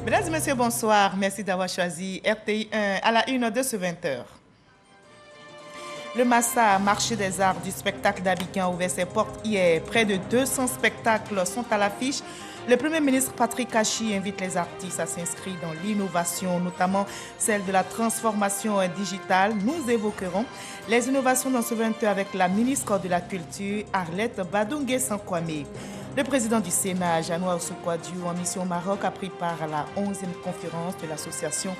Mesdames et messieurs, bonsoir. Merci d'avoir choisi RTI 1 à la une de ce 20h. Le Massa, marché des arts du spectacle d'Abidjan, a ouvert ses portes hier. Près de 200 spectacles sont à l'affiche. Le Premier ministre Patrick Kachi invite les artistes à s'inscrire dans l'innovation, notamment celle de la transformation digitale. Nous évoquerons les innovations dans ce 20h avec la ministre de la Culture, Arlette Badungue-Sankwame. Le président du Sénat, Janoua Oussoukwadiou, en mission au Maroc, a pris part à la 11e conférence de l'association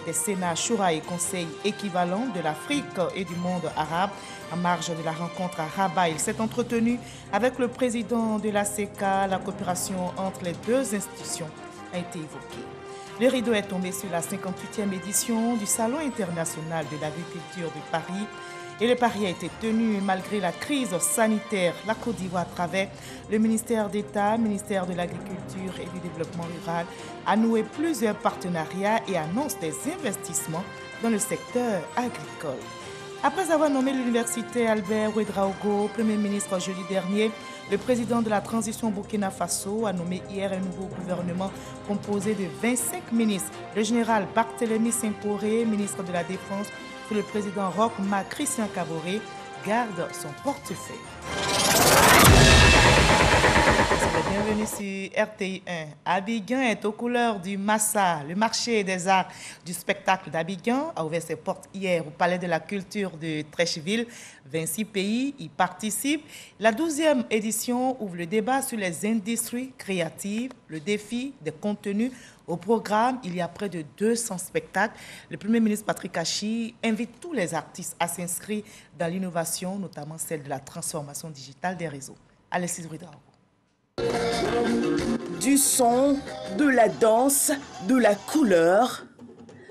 des Sénats, Choura et Conseil équivalents de l'Afrique et du monde arabe. En marge de la rencontre à Rabat, il s'est entretenu avec le président de l'ACK. La coopération entre les deux institutions a été évoquée. Le rideau est tombé sur la 58e édition du Salon international de l'agriculture de Paris. Et le pari a été tenu malgré la crise sanitaire. La Côte d'Ivoire, à travers le ministère d'État, ministère de l'Agriculture et du Développement rural, a noué plusieurs partenariats et annonce des investissements dans le secteur agricole. Après avoir nommé l'université Albert Ouedraogo Premier ministre jeudi dernier, le président de la transition Burkina Faso a nommé hier un nouveau gouvernement composé de 25 ministres. Le général Barthélemy Simporé, ministre de la Défense, le président Roch-Marc Christian Kaboré garde son portefeuille. Bienvenue sur RTI 1. Abidjan est aux couleurs du Massa. Le marché des arts du spectacle d'Abidjan a ouvert ses portes hier au Palais de la Culture de Treichville. 26 pays y participent. La 12e édition ouvre le débat sur les industries créatives, le défi des contenus. Au programme, il y a près de 200 spectacles. Le Premier ministre Patrick Kachi invite tous les artistes à s'inscrire dans l'innovation, notamment celle de la transformation digitale des réseaux. Alexis Ruidrao. Du son, de la danse, de la couleur.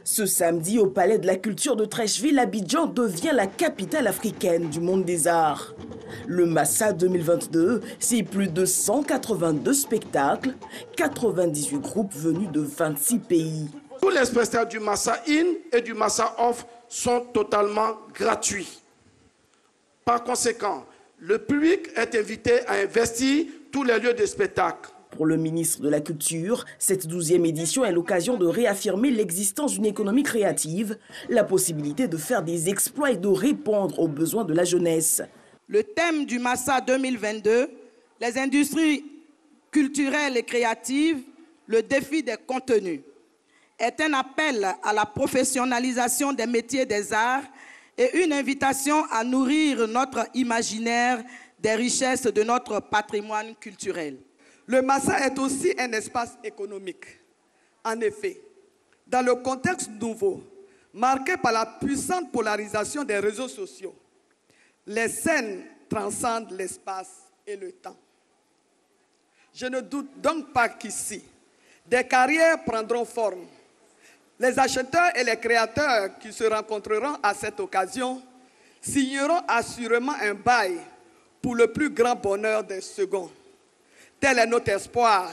Ce samedi, au Palais de la Culture de Treichville, Abidjan devient la capitale africaine du monde des arts. Le Massa 2022, c'est plus de 182 spectacles, 98 groupes venus de 26 pays. Tous les spectacles du Massa In et du Massa Off sont totalement gratuits. Par conséquent, le public est invité à investir tous les lieux de spectacle. Pour le ministre de la Culture, cette 12e édition est l'occasion de réaffirmer l'existence d'une économie créative, la possibilité de faire des exploits et de répondre aux besoins de la jeunesse. Le thème du Massa 2022, les industries culturelles et créatives, le défi des contenus, est un appel à la professionnalisation des métiers des arts et une invitation à nourrir notre imaginaire des richesses de notre patrimoine culturel. Le Massa est aussi un espace économique. En effet, dans le contexte nouveau, marqué par la puissante polarisation des réseaux sociaux, les scènes transcendent l'espace et le temps. Je ne doute donc pas qu'ici, des carrières prendront forme. Les acheteurs et les créateurs qui se rencontreront à cette occasion signeront assurément un bail pour le plus grand bonheur des seconds. Tel est notre espoir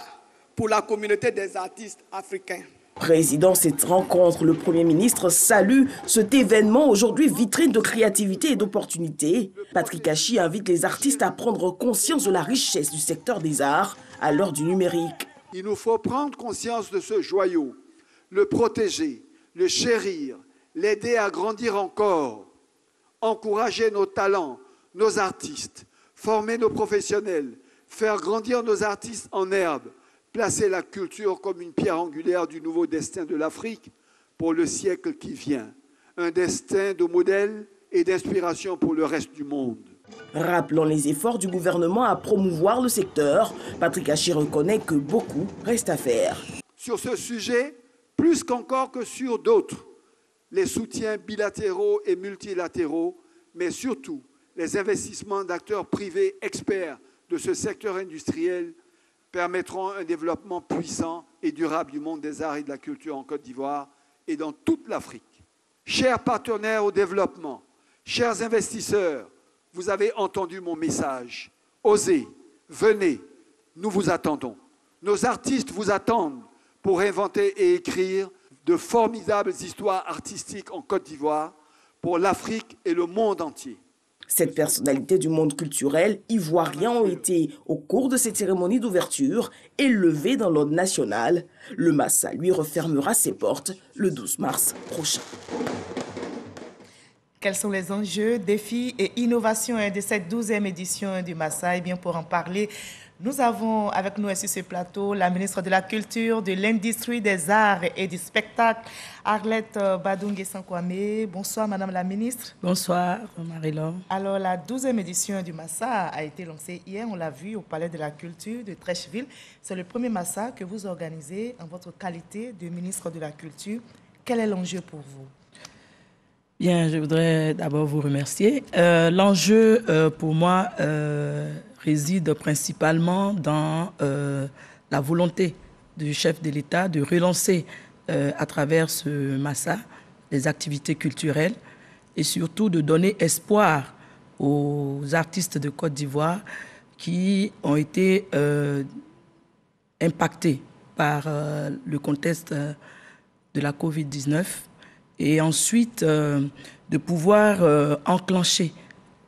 pour la communauté des artistes africains. Président cette rencontre, le Premier ministre salue cet événement aujourd'hui vitrine de créativité et d'opportunités. Patrick Kachi invite les artistes à prendre conscience de la richesse du secteur des arts à l'heure du numérique. Il nous faut prendre conscience de ce joyau, le protéger, le chérir, l'aider à grandir encore, encourager nos talents, nos artistes, former nos professionnels, faire grandir nos artistes en herbe, placer la culture comme une pierre angulaire du nouveau destin de l'Afrique pour le siècle qui vient. Un destin de modèle et d'inspiration pour le reste du monde. Rappelant les efforts du gouvernement à promouvoir le secteur, Patrick Kachi reconnaît que beaucoup reste à faire. Sur ce sujet, plus qu'encore que sur d'autres, les soutiens bilatéraux et multilatéraux, mais surtout les investissements d'acteurs privés experts de ce secteur industriel permettront un développement puissant et durable du monde des arts et de la culture en Côte d'Ivoire et dans toute l'Afrique. Chers partenaires au développement, chers investisseurs, vous avez entendu mon message. Osez, venez, nous vous attendons. Nos artistes vous attendent pour inventer et écrire de formidables histoires artistiques en Côte d'Ivoire pour l'Afrique et le monde entier. Cette personnalité du monde culturel ivoirien ont été, au cours de cette cérémonie d'ouverture, élevés dans l'ordre national. Le Massa, lui, refermera ses portes le 12 mars prochain. Quels sont les enjeux, défis et innovations de cette 12e édition du Massa? Eh bien, pour en parler, nous avons avec nous sur ce plateau la ministre de la Culture, de l'Industrie, des Arts et du Spectacle, Arlette Badungé-Sankwame. Bonsoir, Madame la ministre. Bonsoir, Marie-Laure. Alors, la 12e édition du Massa a été lancée hier, on l'a vu, au Palais de la Culture de Treichville. C'est le premier Massa que vous organisez en votre qualité de ministre de la Culture. Quel est l'enjeu pour vous? Bien, je voudrais d'abord vous remercier. L'enjeu pour moi réside principalement dans la volonté du chef de l'État de relancer à travers ce Massa les activités culturelles et surtout de donner espoir aux artistes de Côte d'Ivoire qui ont été impactés par le contexte de la Covid-19. Et ensuite de pouvoir enclencher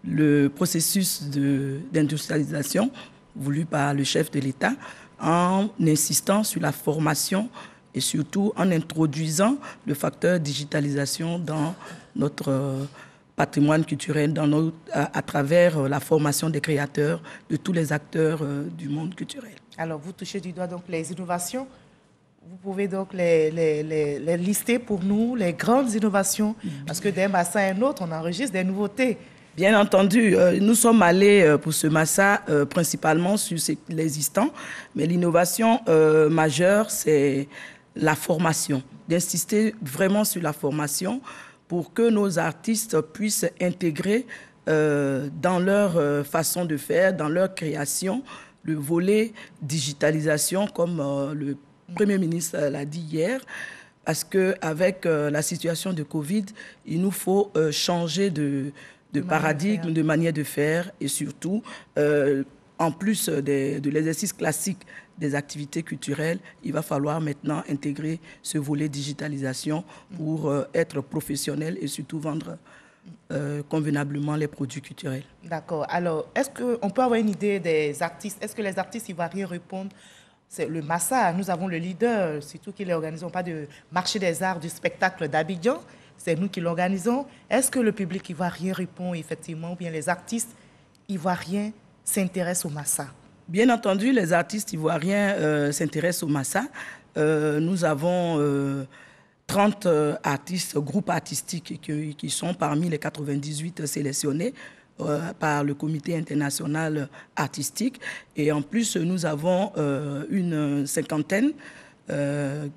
le processus d'industrialisation voulu par le chef de l'État en insistant sur la formation et surtout en introduisant le facteur digitalisation dans notre patrimoine culturel, à travers la formation des créateurs, de tous les acteurs du monde culturel. Alors, vous touchez du doigt donc les innovations. Vous pouvez donc les lister pour nous, les grandes innovations, parce que d'un Massa à un autre, on enregistre des nouveautés. Bien entendu, nous sommes allés pour ce Massa principalement sur l'existant, mais l'innovation majeure, c'est la formation, d'insister vraiment sur la formation pour que nos artistes puissent intégrer dans leur façon de faire, dans leur création, le volet digitalisation comme le Premier ministre l'a dit hier, parce qu'avec la situation de Covid, il nous faut changer de paradigme, de manière de faire et surtout, en plus de l'exercice classique des activités culturelles, il va falloir maintenant intégrer ce volet digitalisation pour être professionnel et surtout vendre convenablement les produits culturels. D'accord. Alors, est-ce qu'on peut avoir une idée des artistes? Est-ce que les artistes ivoiriens répondent? C'est le Massa, nous avons le leader, surtout qui l'organisons, pas de marché des arts du spectacle d'Abidjan, c'est nous qui l'organisons. Est-ce que le public ivoirien répond effectivement, ou bien les artistes ivoiriens s'intéressent au Massa? Bien entendu, les artistes ivoiriens s'intéressent au Massa. Nous avons 30 artistes, groupes artistiques qui sont parmi les 98 sélectionnés par le comité international artistique. Et en plus, nous avons une cinquantaine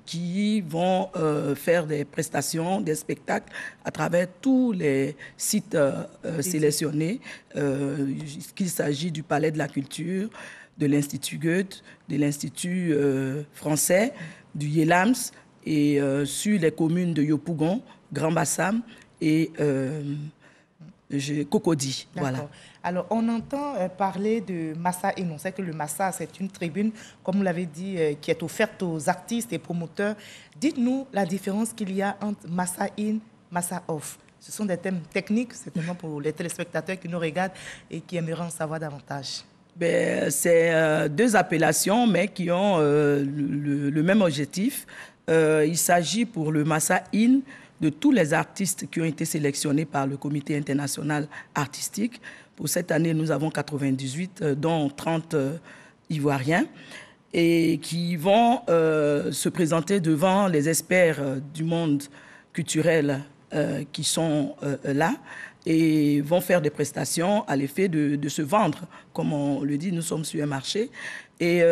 qui vont faire des prestations, des spectacles à travers tous les sites sélectionnés, qu'il s'agit du Palais de la Culture, de l'Institut Goethe, de l'Institut français, du Yelams, et sur les communes de Yopougon, Grand Bassam et Cocody. Voilà. Alors, on entend parler de Massa In. On sait que le Massa, c'est une tribune, comme vous l'avez dit, qui est offerte aux artistes et promoteurs. Dites-nous la différence qu'il y a entre Massa In, Massa Off. Ce sont des thèmes techniques, certainement pour les téléspectateurs qui nous regardent et qui aimeraient en savoir davantage. C'est deux appellations, mais qui ont le même objectif. Il s'agit pour le Massa In de tous les artistes qui ont été sélectionnés par le comité international artistique. Pour cette année, nous avons 98, dont 30 Ivoiriens, et qui vont se présenter devant les experts du monde culturel qui sont là et vont faire des prestations à l'effet de se vendre. Comme on le dit, nous sommes sur un marché. Et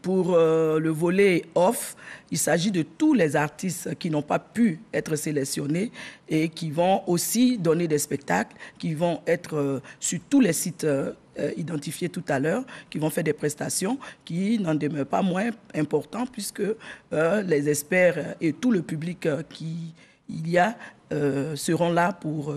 pour le volet off, il s'agit de tous les artistes qui n'ont pas pu être sélectionnés et qui vont aussi donner des spectacles, qui vont être sur tous les sites identifiés tout à l'heure, qui vont faire des prestations qui n'en demeurent pas moins importants puisque les experts et tout le public qui il y a seront là pour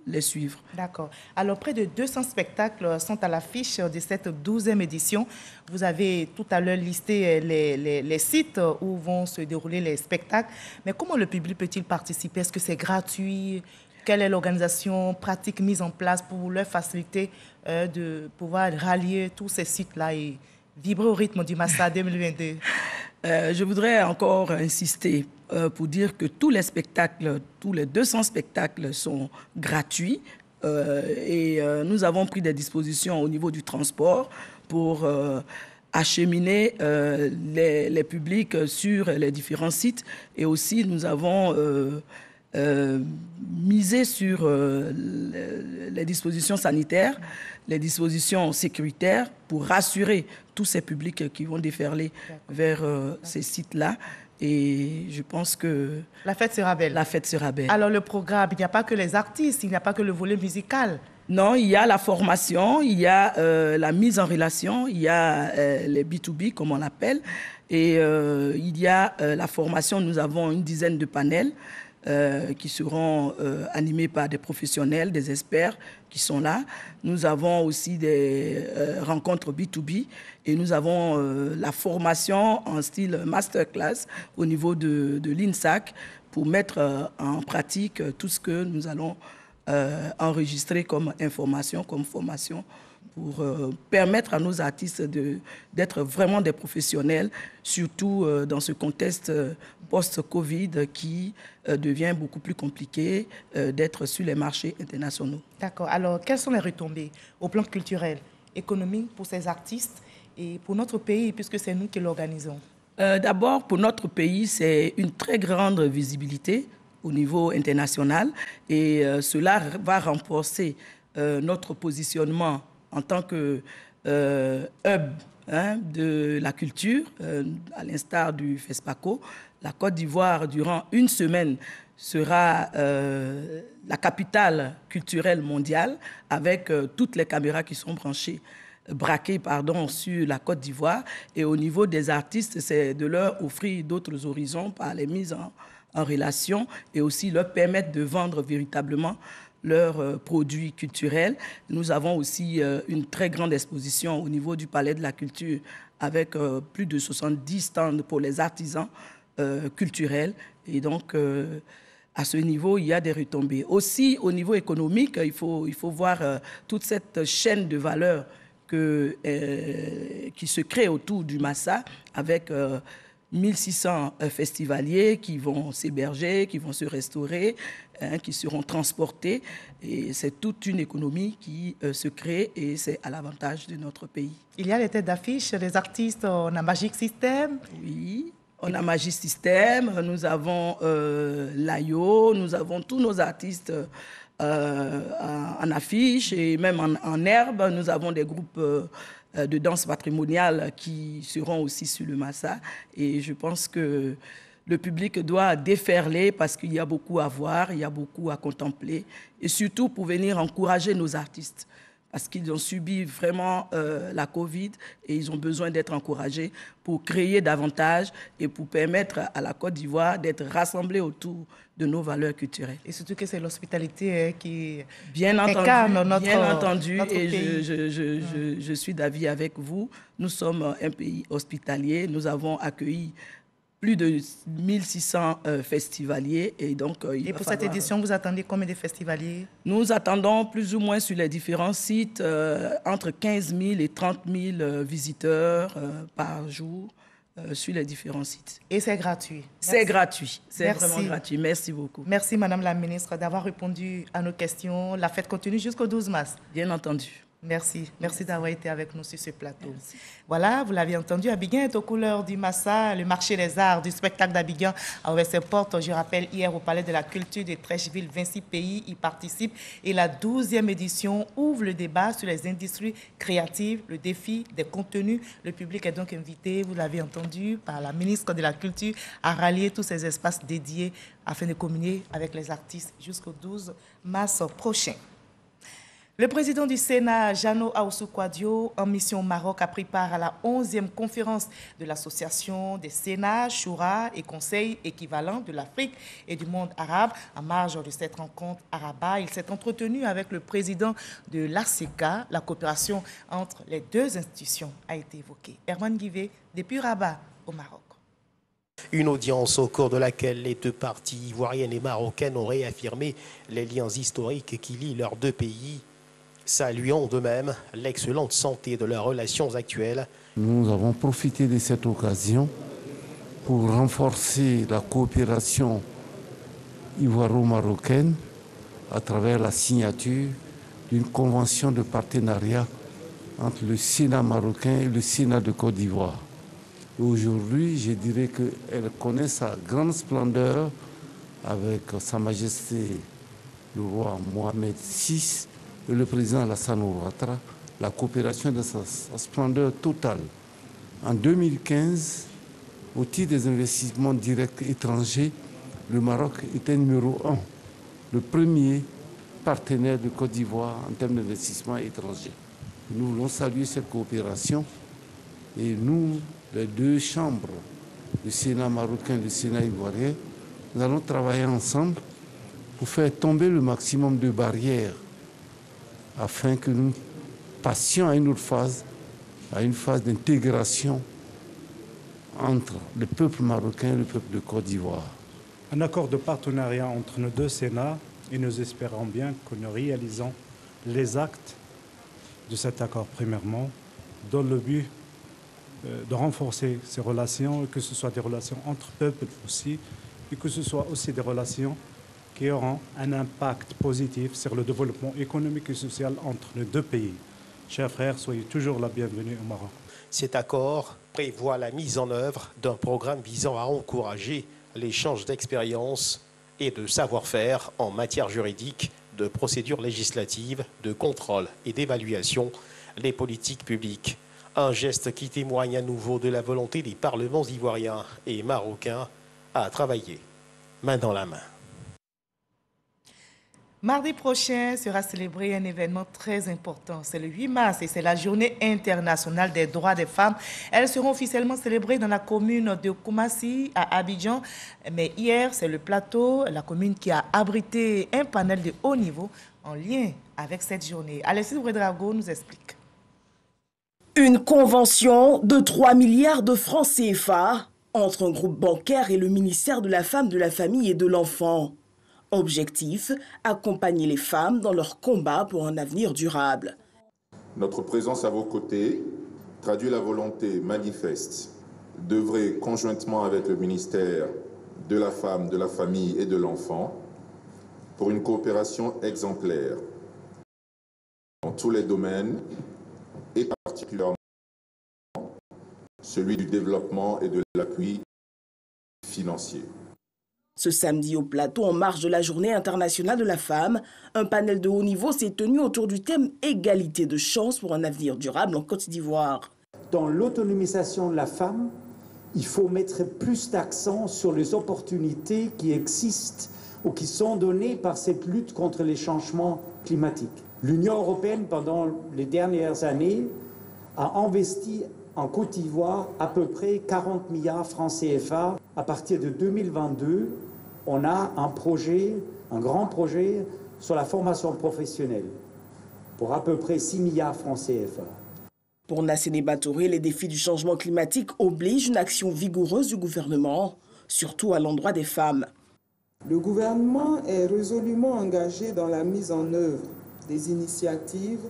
les suivre. D'accord. Alors, près de 200 spectacles sont à l'affiche de cette 12e édition. Vous avez tout à l'heure listé les sites où vont se dérouler les spectacles. Mais comment le public peut-il participer? Est-ce que c'est gratuit? quelle est l'organisation pratique mise en place pour leur faciliter de pouvoir rallier tous ces sites-là et vibrer au rythme du Massa 2022? Je voudrais encore insister pour dire que tous les spectacles, tous les 200 spectacles sont gratuits et nous avons pris des dispositions au niveau du transport pour acheminer les publics sur les différents sites et aussi nous avons misé sur les dispositions sanitaires, les dispositions sécuritaires pour rassurer tous ces publics qui vont déferler vers ces sites-là. Et je pense que... La fête sera belle. La fête sera belle. Alors le programme, il n'y a pas que les artistes, il n'y a pas que le volet musical. Non, il y a la formation, il y a la mise en relation, il y a les B2B, comme on l'appelle. Et il y a la formation, nous avons une dizaine de panels qui seront animés par des professionnels, des experts qui sont là. Nous avons aussi des rencontres B2B et nous avons la formation en style masterclass au niveau de l'INSAC pour mettre en pratique tout ce que nous allons enregistrer comme information, comme formation pour permettre à nos artistes d'être vraiment des professionnels, surtout dans ce contexte post-Covid qui devient beaucoup plus compliqué d'être sur les marchés internationaux. D'accord. Alors, quelles sont les retombées au plan culturel, économique pour ces artistes et pour notre pays, puisque c'est nous qui l'organisons? D'abord, pour notre pays, c'est une très grande visibilité au niveau international et cela va renforcer notre positionnement en tant que hub de la culture, à l'instar du FESPACO. La Côte d'Ivoire, durant une semaine, sera la capitale culturelle mondiale avec toutes les caméras qui sont braquées sur la Côte d'Ivoire. Et au niveau des artistes, c'est de leur offrir d'autres horizons par les mises en relation et aussi leur permettre de vendre véritablement leurs produits culturels. Nous avons aussi une très grande exposition au niveau du Palais de la Culture avec plus de 70 stands pour les artisans culturels. Et donc, à ce niveau, il y a des retombées. Aussi, au niveau économique, il faut voir toute cette chaîne de valeur qui se crée autour du Massa avec 1600 festivaliers qui vont s'héberger, qui vont se restaurer, qui seront transportés. Et c'est toute une économie qui se crée et c'est à l'avantage de notre pays. Il y a les têtes d'affiche des artistes, on a Magic System. Oui, on a Magic System, nous avons Layo, nous avons tous nos artistes en affiche et même en herbe. Nous avons des groupes de danse patrimoniale qui seront aussi sur le Massa. Et je pense que le public doit déferler parce qu'il y a beaucoup à voir, il y a beaucoup à contempler. Et surtout pour venir encourager nos artistes. Parce qu'ils ont subi vraiment la Covid et ils ont besoin d'être encouragés pour créer davantage et pour permettre à la Côte d'Ivoire d'être rassemblée autour de nos valeurs culturelles. Et surtout que c'est l'hospitalité qui incarne notre et pays. Je suis d'avis avec vous. Nous sommes un pays hospitalier. Nous avons accueilli plus de 1600 festivaliers. Et, donc, et pour cette édition, vous attendez combien de festivaliers? Nous attendons plus ou moins sur les différents sites entre 15 000 et 30 000 visiteurs par jour sur les différents sites. Et c'est gratuit? C'est gratuit. C'est vraiment gratuit. Merci beaucoup. Merci, Madame la Ministre, d'avoir répondu à nos questions. La fête continue jusqu'au 12 mars. Bien entendu. Merci. Merci d'avoir été avec nous sur ce plateau. Merci. Voilà, vous l'avez entendu, Abidjan est aux couleurs du Massa, le marché des arts du spectacle d'Abidjan a ouvert ses portes, je rappelle, hier au Palais de la Culture de Treichville. 26 pays y participent et la 12e édition ouvre le débat sur les industries créatives, le défi des contenus. Le public est donc invité, vous l'avez entendu, par la ministre de la Culture à rallier tous ces espaces dédiés afin de communier avec les artistes jusqu'au 12 mars prochain. Le président du Sénat, Jano Aoussou Kouadio, en mission au Maroc, a pris part à la 11e conférence de l'association des Sénats, Choura et conseils équivalents de l'Afrique et du monde arabe. En marge de cette rencontre à Rabat, il s'est entretenu avec le président de l'ACK. La coopération entre les deux institutions a été évoquée. Herman Guivet, depuis Rabat, au Maroc. Une audience au cours de laquelle les deux parties ivoiriennes et marocaines ont réaffirmé les liens historiques qui lient leurs deux pays, saluant de même l'excellente santé de leurs relations actuelles. Nous avons profité de cette occasion pour renforcer la coopération ivoiro-marocaine à travers la signature d'une convention de partenariat entre le Sénat marocain et le Sénat de Côte d'Ivoire. Aujourd'hui, je dirais qu'elle connaît sa grande splendeur avec Sa Majesté le roi Mohamed VI et le président Alassane Ouattara, la coopération de sa splendeur totale. En 2015, au titre des investissements directs étrangers, le Maroc était numéro 1, le premier partenaire de Côte d'Ivoire en termes d'investissement étranger. Nous voulons saluer cette coopération et nous, les deux chambres, le Sénat marocain et le Sénat ivoirien, nous allons travailler ensemble pour faire tomber le maximum de barrières afin que nous passions à une autre phase, à une phase d'intégration entre le peuple marocain et le peuple de Côte d'Ivoire. Un accord de partenariat entre nos deux Sénats et nous espérons bien que nous réalisons les actes de cet accord premièrement dans le but de renforcer ces relations, que ce soit des relations entre peuples aussi, et que ce soit aussi des relations qui auront un impact positif sur le développement économique et social entre nos deux pays. Chers frères, soyez toujours la bienvenue au Maroc. Cet accord prévoit la mise en œuvre d'un programme visant à encourager l'échange d'expériences et de savoir-faire en matière juridique, de procédures législatives, de contrôle et d'évaluation des politiques publiques. Un geste qui témoigne à nouveau de la volonté des parlements ivoiriens et marocains à travailler main dans la main. Mardi prochain sera célébré un événement très important. C'est le 8 mars et c'est la Journée internationale des droits des femmes. Elles seront officiellement célébrées dans la commune de Koumassi, à Abidjan. Mais hier, c'est le plateau, la commune qui a abrité un panel de haut niveau en lien avec cette journée. Alexis Ouedrago nous explique. Une convention de 3 milliards de francs CFA entre un groupe bancaire et le ministère de la Femme, de la Famille et de l'Enfant. Objectif, accompagner les femmes dans leur combat pour un avenir durable. Notre présence à vos côtés traduit la volonté manifeste d'œuvrer conjointement avec le ministère de la Femme, de la Famille et de l'Enfant pour une coopération exemplaire dans tous les domaines et particulièrement celui du développement et de l'appui financier. Ce samedi au plateau, en marge de la Journée internationale de la femme, un panel de haut niveau s'est tenu autour du thème « Égalité de chance pour un avenir durable en Côte d'Ivoire ». Dans l'autonomisation de la femme, il faut mettre plus d'accent sur les opportunités qui existent ou qui sont données par cette lutte contre les changements climatiques. L'Union européenne, pendant les dernières années, a investi en Côte d'Ivoire à peu près 40 milliards francs CFA. À partir de 2022, on a un grand projet sur la formation professionnelle pour à peu près 6 milliards francs CFA. Pour Nassene Batouré, les défis du changement climatique obligent une action vigoureuse du gouvernement, surtout à l'endroit des femmes. Le gouvernement est résolument engagé dans la mise en œuvre des initiatives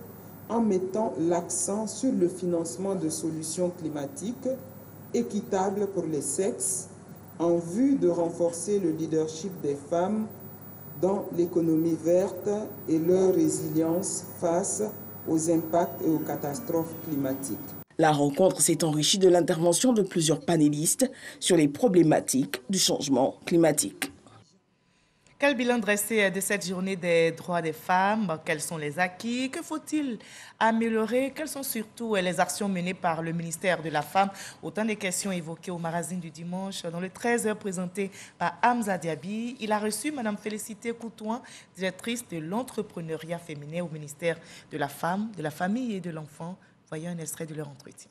en mettant l'accent sur le financement de solutions climatiques équitables pour les sexes en vue de renforcer le leadership des femmes dans l'économie verte et leur résilience face aux impacts et aux catastrophes climatiques. La rencontre s'est enrichie de l'intervention de plusieurs panélistes sur les problématiques du changement climatique. Quel bilan dressé de cette journée des droits des femmes? Quels sont les acquis? Que faut-il améliorer? Quelles sont surtout les actions menées par le ministère de la Femme? Autant de questions évoquées au magazine du dimanche. Dans le 13h présenté par Hamza Diaby, il a reçu Mme Félicité Coutouin, directrice de l'entrepreneuriat féminin au ministère de la Femme, de la Famille et de l'Enfant. Voyons un extrait de leur entretien.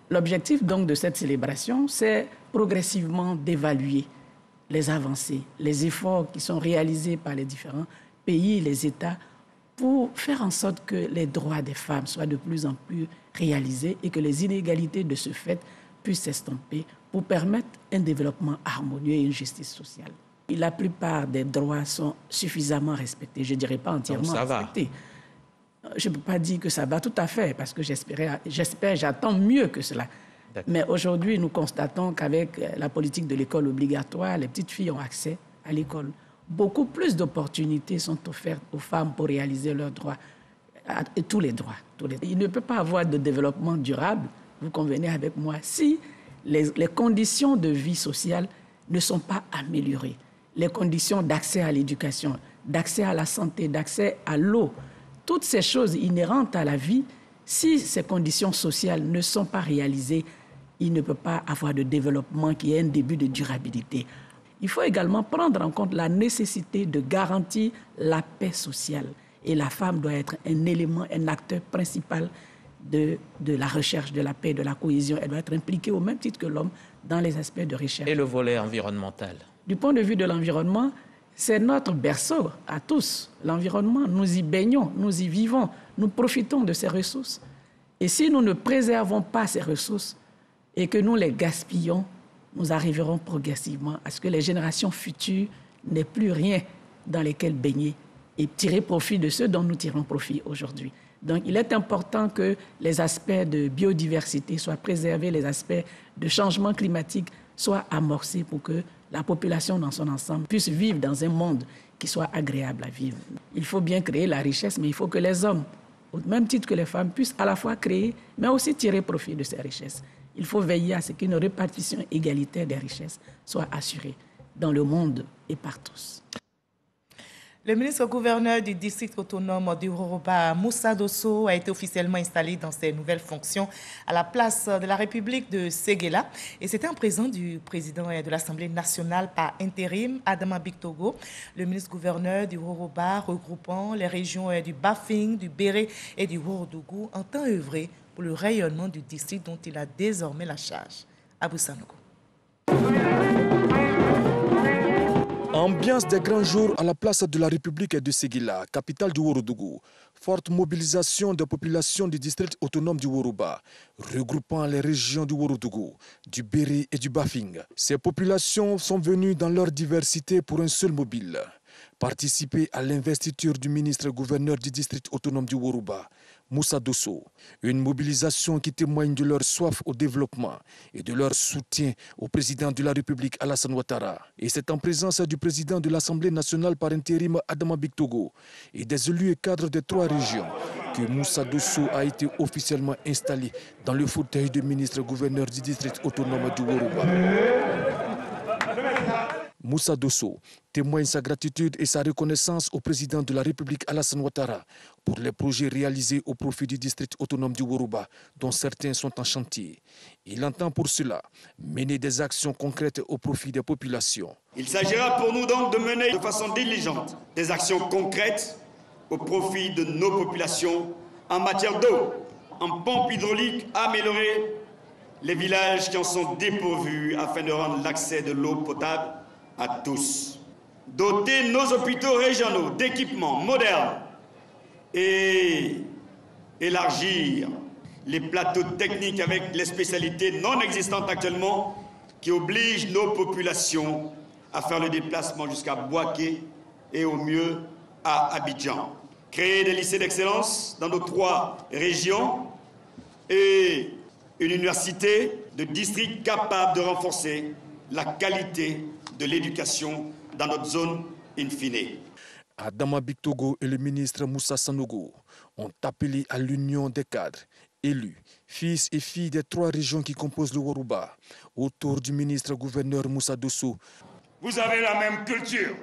L'objectif donc de cette célébration, c'est progressivement d'évaluer les avancées, les efforts qui sont réalisés par les différents pays et les États pour faire en sorte que les droits des femmes soient de plus en plus réalisés et que les inégalités de ce fait puisse s'estomper pour permettre un développement harmonieux et une justice sociale. Et la plupart des droits sont suffisamment respectés, je ne dirais pas entièrement respectés. Je ne peux pas dire que ça va tout à fait, parce que j'attends mieux que cela. Mais aujourd'hui, nous constatons qu'avec la politique de l'école obligatoire, les petites filles ont accès à l'école. Beaucoup plus d'opportunités sont offertes aux femmes pour réaliser leurs droits, tous les droits. Il ne peut pas avoir de développement durable, vous convenez avec moi, si les conditions de vie sociale ne sont pas améliorées. Les conditions d'accès à l'éducation, d'accès à la santé, d'accès à l'eau, toutes ces choses inhérentes à la vie, si ces conditions sociales ne sont pas réalisées, il ne peut pas avoir de développement qui ait un début de durabilité. Il faut également prendre en compte la nécessité de garantir la paix sociale. Et la femme doit être un élément, un acteur principal de la recherche de la paix, de la cohésion. Elle doit être impliquée au même titre que l'homme dans les aspects de recherche. Et le volet environnemental? Du point de vue de l'environnement, c'est notre berceau à tous. L'environnement, nous y baignons, nous y vivons, nous profitons de ces ressources. Et si nous ne préservons pas ces ressources et que nous les gaspillons, nous arriverons progressivement à ce que les générations futures n'aient plus rien dans lesquels baigner et tirer profit de ce dont nous tirons profit aujourd'hui. Donc, il est important que les aspects de biodiversité soient préservés, les aspects de changement climatique soient amorcés pour que la population dans son ensemble puisse vivre dans un monde qui soit agréable à vivre. Il faut bien créer la richesse, mais il faut que les hommes, au même titre que les femmes, puissent à la fois créer, mais aussi tirer profit de ces richesses. Il faut veiller à ce qu'une répartition égalitaire des richesses soit assurée dans le monde et par tous. Le ministre-gouverneur du district autonome du Yoruba, Moussa Dosso, a été officiellement installé dans ses nouvelles fonctions à la place de la République de Séguéla. Et c'était en présence du président de l'Assemblée nationale par intérim, Adama Bictogo, le ministre-gouverneur du Yoruba, regroupant les régions du Bafing, du Béré et du Ourodougou, entend œuvrer pour le rayonnement du district dont il a désormais la charge. Abou Sanogo. Ambiance des grands jours à la place de la République de Séguéla, capitale du Ourodougou. Forte mobilisation des populations du district autonome du Yoruba, regroupant les régions du Ourodougou, du Béré et du Bafing. Ces populations sont venues dans leur diversité pour un seul mobile. Participer à l'investiture du ministre-gouverneur du district autonome du Yoruba, Moussa Dosso. Une mobilisation qui témoigne de leur soif au développement et de leur soutien au président de la République Alassane Ouattara. Et c'est en présence du président de l'Assemblée nationale par intérim Adama Bictogo et des élus et cadres des 3 régions que Moussa Dosso a été officiellement installé dans le fauteuil de ministre-gouverneur du district autonome du Yoruba. Moussa Dosso témoigne sa gratitude et sa reconnaissance au président de la République Alassane Ouattara pour les projets réalisés au profit du district autonome du Yoruba, dont certains sont en chantier. Il entend pour cela mener des actions concrètes au profit des populations. Il s'agira pour nous donc de mener de façon diligente des actions concrètes au profit de nos populations en matière d'eau, en pompe hydraulique, améliorer les villages qui en sont dépourvus afin de rendre l'accès de l'eau potable à tous. Doter nos hôpitaux régionaux d'équipements modernes et élargir les plateaux techniques avec les spécialités non existantes actuellement qui obligent nos populations à faire le déplacement jusqu'à Bouaké et au mieux à Abidjan. Créer des lycées d'excellence dans nos 3 régions et une université de district capable de renforcer la qualité de l'éducation dans notre zone in fine. Adama Bictogo et le ministre Moussa Sanogo ont appelé à l'union des cadres, élus, fils et filles des 3 régions qui composent le Yoruba, autour du ministre-gouverneur Moussa Dosso. Vous avez la même culture,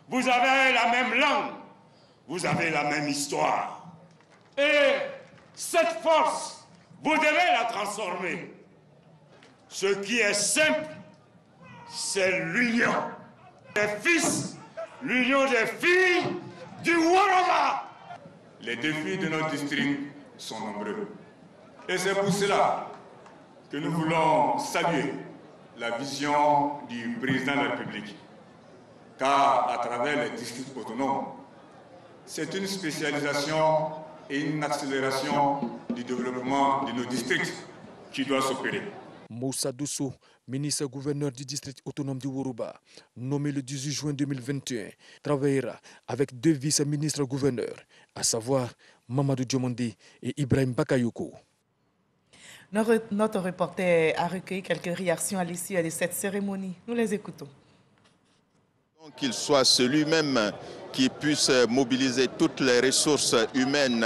vous avez la même langue, vous avez la même histoire. Et cette force, vous devez la transformer. Ce qui est simple, c'est l'union des fils, l'union des filles du Yoruba. Les défis de notre district sont nombreux. Et c'est pour cela que nous voulons saluer la vision du président de la République. Car à travers les districts autonomes, c'est une spécialisation et une accélération du développement de nos districts qui doit s'opérer. Moussa Dousso, ministre-gouverneur du district autonome du Woroba, nommé le 18 juin 2021, travaillera avec 2 vice-ministres-gouverneurs, à savoir Mamadou Diomandi et Ibrahim Bakayoko. Notre reporter a recueilli quelques réactions à l'issue de cette cérémonie. Nous les écoutons. Qu'il soit celui-même qui puisse mobiliser toutes les ressources humaines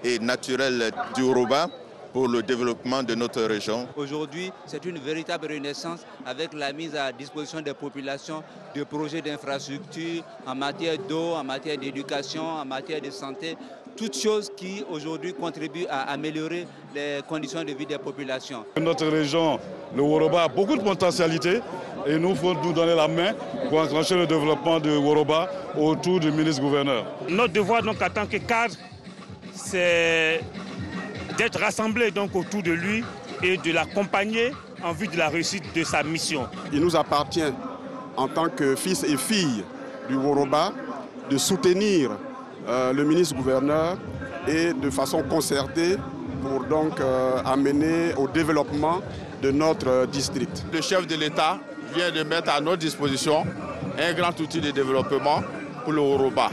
et naturelles du Woroba pour le développement de notre région. Aujourd'hui, c'est une véritable renaissance avec la mise à disposition des populations de projets d'infrastructure en matière d'eau, en matière d'éducation, en matière de santé, toutes choses qui aujourd'hui contribuent à améliorer les conditions de vie des populations. Notre région, le Woroba, a beaucoup de potentialités et nous faut nous donner la main pour enclencher le développement de Woroba autour du ministre-gouverneur. Notre devoir donc en tant que cadre, c'est d'être rassemblés donc autour de lui et de l'accompagner en vue de la réussite de sa mission. Il nous appartient en tant que fils et filles du Woroba de soutenir le ministre-gouverneur et de façon concertée pour donc amener au développement de notre district. Le chef de l'État vient de mettre à notre disposition un grand outil de développement pour le Woroba.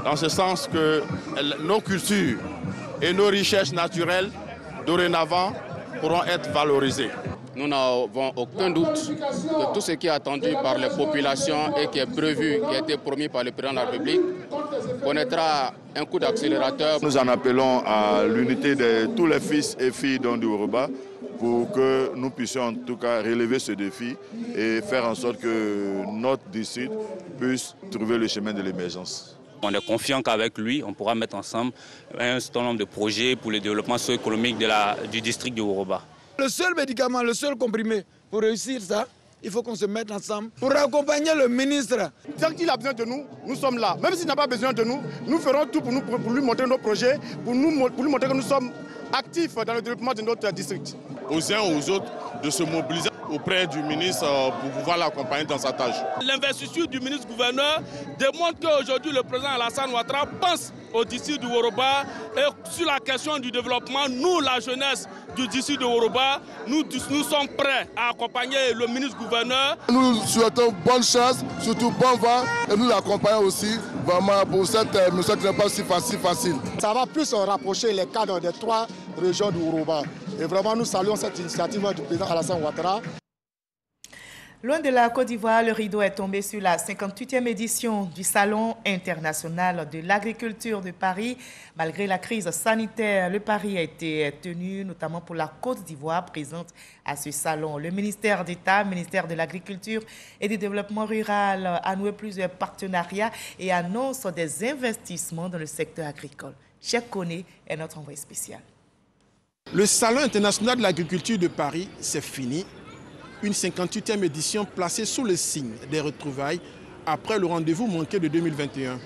Dans ce sens que nos cultures et nos richesses naturelles, dorénavant, pourront être valorisées. Nous n'avons aucun doute que tout ce qui est attendu par les populations et qui est prévu, qui a été promis par le président de la République, connaîtra un coup d'accélérateur. Nous en appelons à l'unité de tous les fils et filles du Woroba pour que nous puissions en tout cas relever ce défi et faire en sorte que notre district puisse trouver le chemin de l'émergence. On est confiant qu'avec lui, on pourra mettre ensemble un certain nombre de projets pour le développement socio-économique du district de Woroba. Le seul médicament, le seul comprimé pour réussir ça, il faut qu'on se mette ensemble pour accompagner le ministre. Tant qu'il a besoin de nous, nous sommes là. Même s'il n'a pas besoin de nous, nous ferons tout pour lui montrer nos projets, pour lui montrer que nous sommes actifs dans le développement de notre district. Aux uns aux autres de se mobiliser auprès du ministre pour pouvoir l'accompagner dans sa tâche. L'investiture du ministre-gouverneur démontre qu'aujourd'hui le président Alassane Ouattara pense au district du Woroba et sur la question du développement, nous, la jeunesse du district de Woroba, nous sommes prêts à accompagner le ministre-gouverneur. Nous souhaitons bonne chance, surtout bon vent et nous l'accompagnons aussi vraiment pour cette mission qui n'est pas si facile. Ça va plus rapprocher les cadres des 3 régions du Woroba. Et vraiment, nous saluons cette initiative du président Alassane Ouattara. Loin de la Côte d'Ivoire, le rideau est tombé sur la 58e édition du Salon international de l'agriculture de Paris. Malgré la crise sanitaire, le pari a été tenu, notamment pour la Côte d'Ivoire présente à ce salon. Le ministère d'État, ministère de l'Agriculture et du Développement rural a noué plusieurs partenariats et annonce des investissements dans le secteur agricole. Cheikh Koné est notre envoyé spécial. Le Salon international de l'agriculture de Paris, c'est fini. Une 58e édition placée sous le signe des retrouvailles après le rendez-vous manqué de 2021.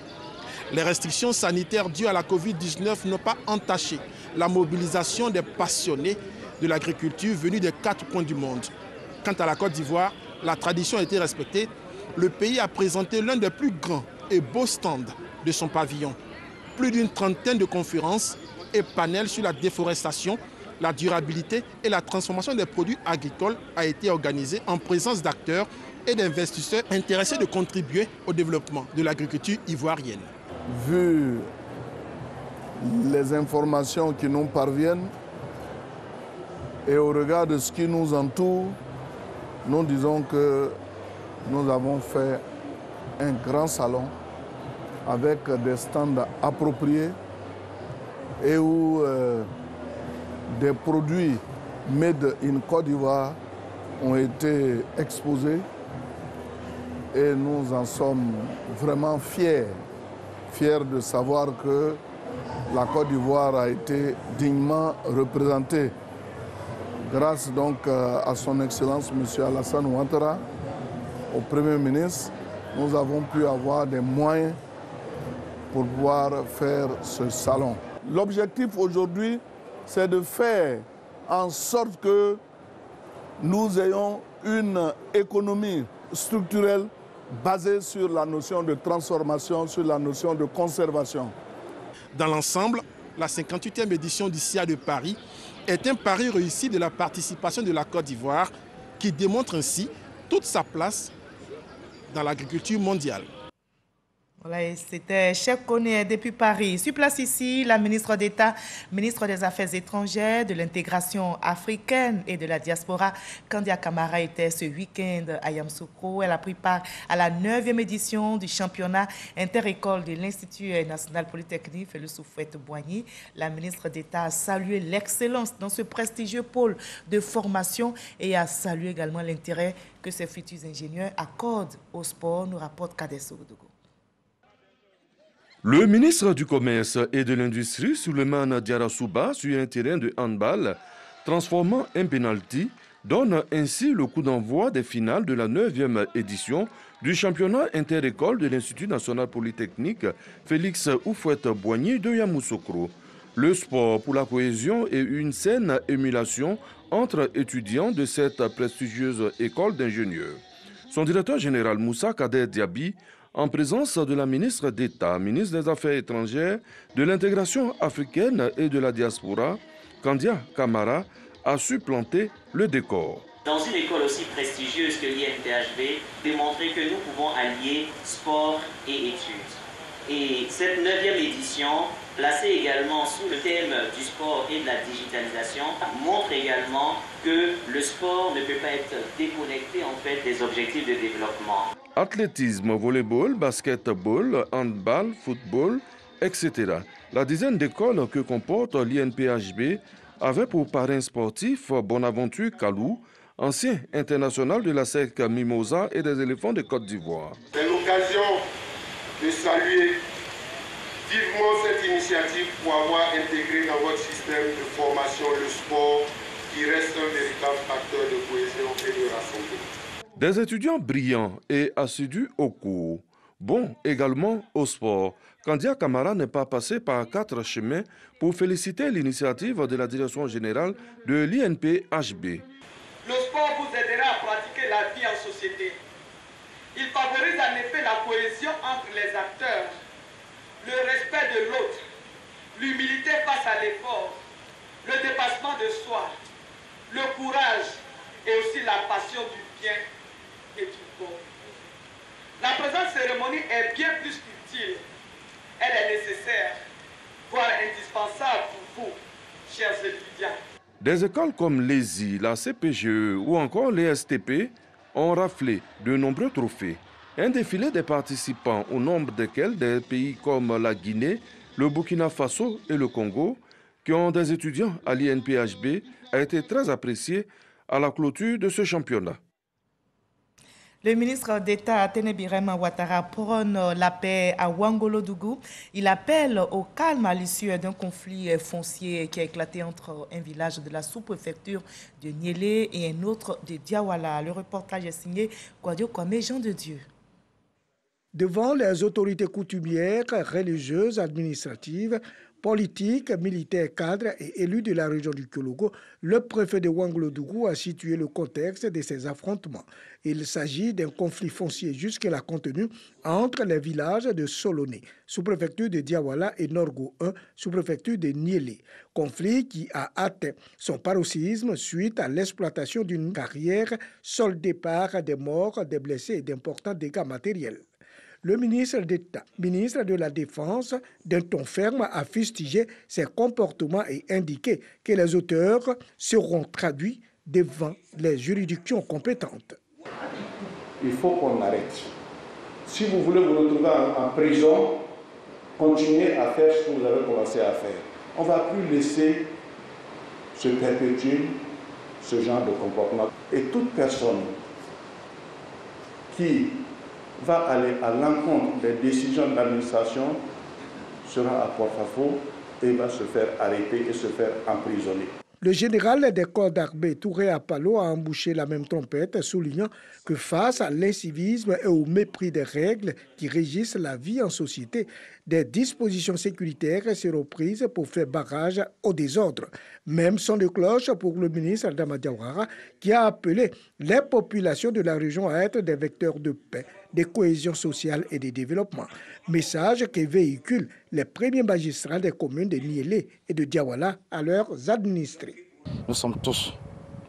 Les restrictions sanitaires dues à la Covid-19 n'ont pas entaché la mobilisation des passionnés de l'agriculture venus des 4 coins du monde. Quant à la Côte d'Ivoire, la tradition a été respectée. Le pays a présenté l'un des plus grands et beaux stands de son pavillon. Plus d'une trentaine de conférences et panels sur la déforestation, la durabilité et la transformation des produits agricoles a été organisée en présence d'acteurs et d'investisseurs intéressés de contribuer au développement de l'agriculture ivoirienne. Vu les informations qui nous parviennent et au regard de ce qui nous entoure, nous disons que nous avons fait un grand salon avec des stands appropriés et où des produits made in Côte d'Ivoire ont été exposés et nous en sommes vraiment fiers de savoir que la Côte d'Ivoire a été dignement représentée. Grâce donc à son Excellence M. Alassane Ouattara, au Premier ministre, nous avons pu avoir des moyens pour pouvoir faire ce salon. L'objectif aujourd'hui, c'est de faire en sorte que nous ayons une économie structurelle basée sur la notion de transformation, sur la notion de conservation. Dans l'ensemble, la 58e édition du SIA de Paris est un pari réussi de la participation de la Côte d'Ivoire qui démontre ainsi toute sa place dans l'agriculture mondiale. Voilà, c'était Cheikh Koné depuis Paris. Sur place ici, la ministre d'État, ministre des Affaires étrangères, de l'intégration africaine et de la diaspora, Kandia Camara, était ce week-end à Yamoussoukro. Elle a pris part à la 9e édition du championnat inter-école de l'Institut national polytechnique Félix Houphouët-Boigny. La ministre d'État a salué l'excellence dans ce prestigieux pôle de formation et a salué également l'intérêt que ces futurs ingénieurs accordent au sport, nous rapporte Kadesso Oudougou. Le ministre du Commerce et de l'Industrie, Souleymane Diarra-Souba, sur un terrain de handball, transformant un pénalty, donne ainsi le coup d'envoi des finales de la 9e édition du championnat inter-école de l'Institut national polytechnique Félix Houphouët-Boigny de Yamoussoukro. Le sport pour la cohésion et une saine émulation entre étudiants de cette prestigieuse école d'ingénieurs. Son directeur général Moussa Kader Diaby, en présence de la ministre d'État, ministre des Affaires étrangères, de l'intégration africaine et de la diaspora, Kandia Camara, a su planter le décor. Dans une école aussi prestigieuse que l'INPHB, démontrer que nous pouvons allier sport et études. Et cette 9e édition, placée également sous le thème du sport et de la digitalisation, montre également que le sport ne peut pas être déconnecté en fait des objectifs de développement. Athlétisme, volleyball, basketball, handball, football, etc. La dizaine d'écoles que comporte l'INPHB avait pour parrain sportif Bonaventure Kalou, ancien international de la SEC Mimosa et des éléphants de Côte d'Ivoire. C'est l'occasion de saluer vivement cette initiative pour avoir intégré dans votre système de formation le sport qui reste un véritable facteur de cohésion et de rassemblement. Des étudiants brillants et assidus au cours, bons également au sport. Kandia Camara n'est pas passé par 4 chemins pour féliciter l'initiative de la direction générale de l'INPHB. Le sport vous aidera à pratiquer la vie en société. Il favorise en effet la cohésion entre les acteurs, le respect de l'autre, l'humilité face à l'effort, le dépassement de soi, le courage et aussi la passion du bien et du bon. La présente cérémonie est bien plus qu'utile. Elle est nécessaire, voire indispensable pour vous, chers étudiants. Des écoles comme l'ESI, la CPGE ou encore les STP ont raflé de nombreux trophées. Un défilé des participants, au nombre desquels des pays comme la Guinée, le Burkina Faso et le Congo, qui ont des étudiants à l'INPHB, a été très apprécié à la clôture de ce championnat. Le ministre d'État Atene Birema Ouattara prône la paix à Ouangolo-Dougou. Il appelle au calme à l'issue d'un conflit foncier qui a éclaté entre un village de la sous-préfecture de Niélé et un autre de Diawala. Le reportage est signé Kwadio Kwame Jean de Dieu. Devant les autorités coutumières, religieuses, administratives, politiques, militaires, cadres et élus de la région du Kyologo, le préfet de Ouangolo-Dougou a situé le contexte de ces affrontements. Il s'agit d'un conflit foncier jusque-là contenu entre les villages de Soloné, sous-préfecture de Diawala, et Norgo 1, sous-préfecture de Niélé. Conflit qui a atteint son paroxysme suite à l'exploitation d'une carrière soldée par des morts, des blessés et d'importants dégâts matériels. Le ministre d'État, ministre de la Défense, d'un ton ferme, a fustigé ces comportements et indiqué que les auteurs seront traduits devant les juridictions compétentes. Il faut qu'on arrête. Si vous voulez vous retrouver en prison, continuez à faire ce que vous avez commencé à faire. On ne va plus laisser se perpétuer ce genre de comportement. Et toute personne qui va aller à l'encontre des décisions d'administration sera à porte-à-faux et va se faire arrêter et se faire emprisonner. Le général des corps d'armée Touré Apalo a embouché la même trompette, soulignant que face à l'incivisme et au mépris des règles qui régissent la vie en société, des dispositions sécuritaires seront prises pour faire barrage au désordre. Même son de cloche pour le ministre Adama Diawara, qui a appelé les populations de la région à être des vecteurs de paix, de cohésion sociale et de développement. Message que véhiculent les premiers magistrats des communes de Niélé et de Diawala à leurs administrés. Nous sommes tous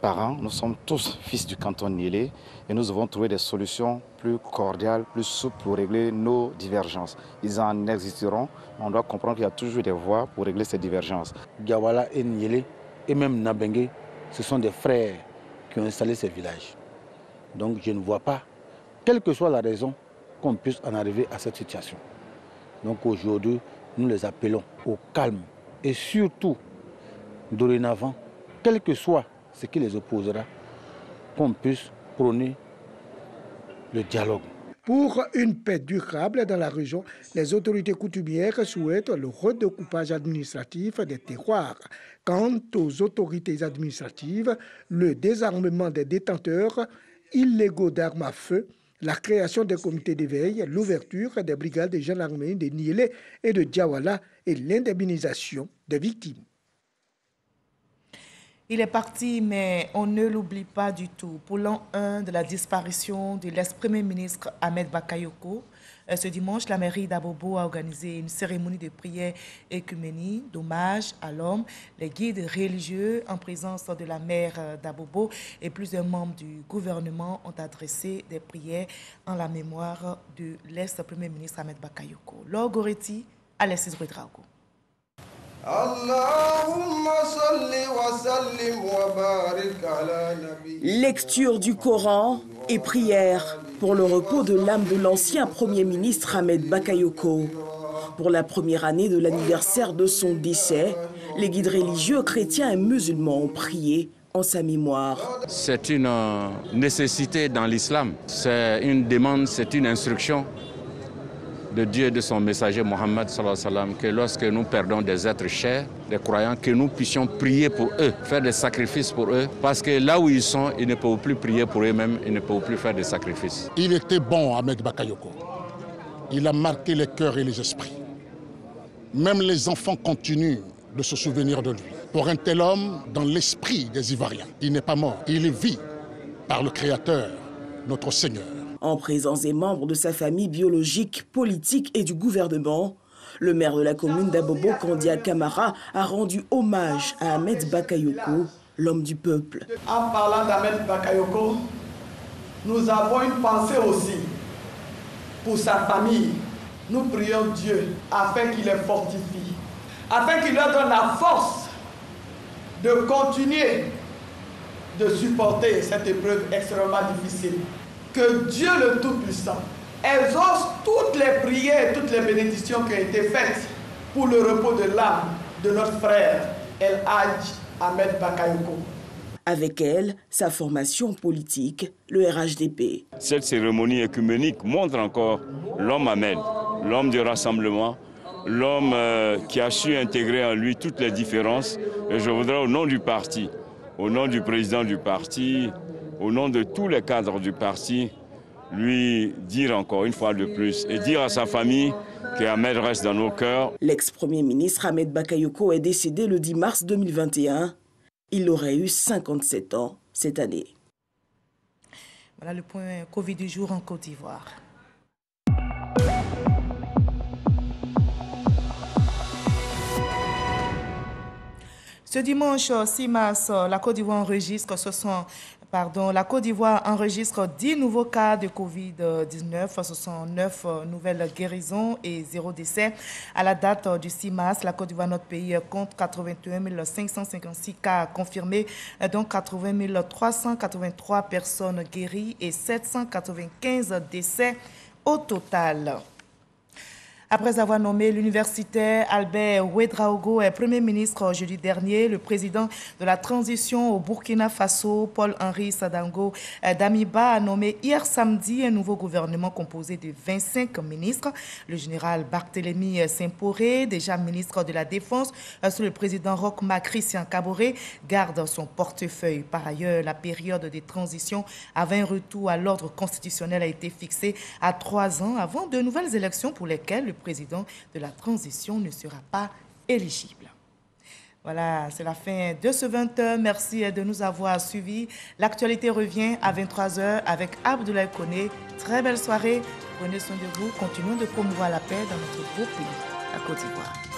parents, nous sommes tous fils du canton Niélé et nous devons trouver des solutions plus cordiales, plus souples pour régler nos divergences. Ils en existeront, mais on doit comprendre qu'il y a toujours des voies pour régler ces divergences. Diawala et Niélé et même Nabengue, ce sont des frères qui ont installé ces villages. Donc je ne vois pas, quelle que soit la raison, qu'on puisse en arriver à cette situation. Donc aujourd'hui, nous les appelons au calme et surtout, dorénavant, quel que soit ce qui les opposera, qu'on puisse prôner le dialogue. Pour une paix durable dans la région, les autorités coutumières souhaitent le redécoupage administratif des terroirs. Quant aux autorités administratives, le désarmement des détenteurs illégaux d'armes à feu, la création des comités d'éveil, l'ouverture des brigades de gendarmerie de Niélé et de Diawala et l'indemnisation des victimes. Il est parti, mais on ne l'oublie pas du tout. Pour l'an 1 de la disparition de l'ex-premier ministre Ahmed Bakayoko, ce dimanche, la mairie d'Abobo a organisé une cérémonie de prière œcuménique d'hommage à l'homme. Les guides religieux, en présence de la maire d'Abobo et plusieurs membres du gouvernement, ont adressé des prières en la mémoire de l'ex-premier ministre Ahmed Bakayoko. Laure Goretti, Alexis Ouedraogo. Lecture du Coran et prière pour le repos de l'âme de l'ancien Premier ministre Ahmed Bakayoko. Pour la première année de l'anniversaire de son décès, les guides religieux chrétiens et musulmans ont prié en sa mémoire. C'est une nécessité dans l'islam, c'est une demande, c'est une instruction de Dieu et de son messager Mohammed sallallahu alayhi wa sallam, que lorsque nous perdons des êtres chers, des croyants, que nous puissions prier pour eux, faire des sacrifices pour eux, parce que là où ils sont, ils ne peuvent plus prier pour eux-mêmes, ils ne peuvent plus faire des sacrifices. Il était bon, Ahmed Bakayoko. Il a marqué les cœurs et les esprits. Même les enfants continuent de se souvenir de lui. Pour un tel homme, dans l'esprit des Ivoiriens, il n'est pas mort, il vit par le Créateur, notre Seigneur. En présence des membres de sa famille biologique, politique et du gouvernement, le maire de la commune d'Abobo, Kandia Kamara, a rendu hommage à Ahmed Bakayoko, l'homme du peuple. En parlant d'Ahmed Bakayoko, nous avons une pensée aussi pour sa famille. Nous prions Dieu afin qu'il les fortifie, afin qu'il leur donne la force de continuer de supporter cette épreuve extrêmement difficile. Que Dieu le Tout-Puissant exauce toutes les prières, toutes les bénédictions qui ont été faites pour le repos de l'âme de notre frère El Hadj Ahmed Bakayoko. Avec elle, sa formation politique, le RHDP. Cette cérémonie œcuménique montre encore l'homme Ahmed, l'homme du rassemblement, l'homme qui a su intégrer en lui toutes les différences. Et je voudrais, au nom du parti, au nom du président du parti, au nom de tous les cadres du parti, lui dire encore une fois de plus et dire à sa famille qu'Ahmed reste dans nos cœurs. L'ex-premier ministre Ahmed Bakayoko est décédé le 10 mars 2021. Il aurait eu 57 ans cette année. Voilà le point Covid du jour en Côte d'Ivoire. Ce dimanche 6 mars, la Côte d'Ivoire enregistre la Côte d'Ivoire enregistre 10 nouveaux cas de Covid-19, 69 nouvelles guérisons et 0 décès. À la date du 6 mars, la Côte d'Ivoire, notre pays, compte 81 556 cas confirmés, dont 80 383 personnes guéries et 795 décès au total. Après avoir nommé l'universitaire Albert Ouedraogo Premier ministre jeudi dernier, le président de la transition au Burkina Faso, Paul-Henri Sadango Damiba, a nommé hier samedi un nouveau gouvernement composé de 25 ministres. Le général Barthélemy Simporé, déjà ministre de la Défense sous le président Roch-Marc Christian Kaboré, garde son portefeuille. Par ailleurs, la période de transition avant un retour à l'ordre constitutionnel a été fixée à 3 ans avant de nouvelles élections pour lesquelles le président de la transition ne sera pas éligible. Voilà, c'est la fin de ce 20h. Merci de nous avoir suivis. L'actualité revient à 23h avec Abdoulaye Koné. Très belle soirée. Prenez soin de vous. Continuons de promouvoir la paix dans notre beau pays, la Côte d'Ivoire.